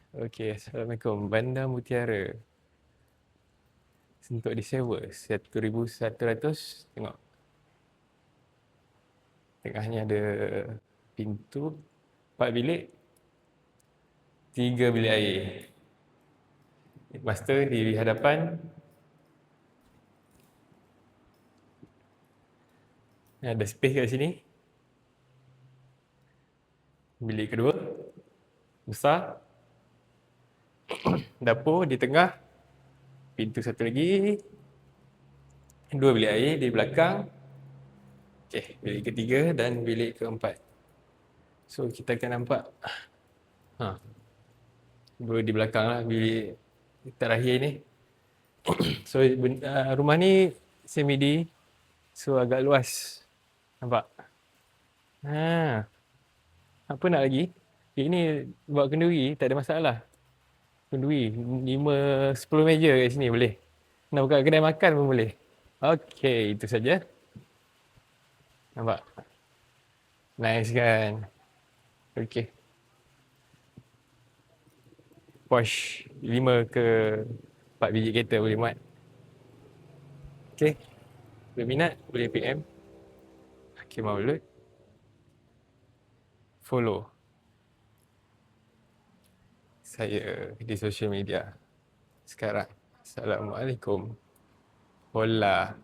Okey, Assalamualaikum. Bandar Mutiara untuk disewa 1,100. Tengok. Tengahnya ada pintu, 4 bilik, 3 bilik air. Master di hadapan. Ada space kat sini. Bilik kedua. Besar. Dapur di tengah. Pintu satu lagi. 2 bilik air di belakang. Okey, bilik ketiga dan bilik keempat. So kita akan nampak dua di belakang lah, bilik terakhir ni. So rumah ni semi-D, so agak luas. Nampak? Apa nak lagi? Ini buat kenduri tak ada masalah. Kenduri 5-10 meja kat sini boleh. Nak buka kedai makan pun boleh. Okey, itu saja. Nampak? Nice kan? Okey. Posh 5 ke 4 biji kereta boleh muat. Okey. Berminat boleh PM Hakim Maulud. Follow saya di social media sekarang. Assalamualaikum. Hola.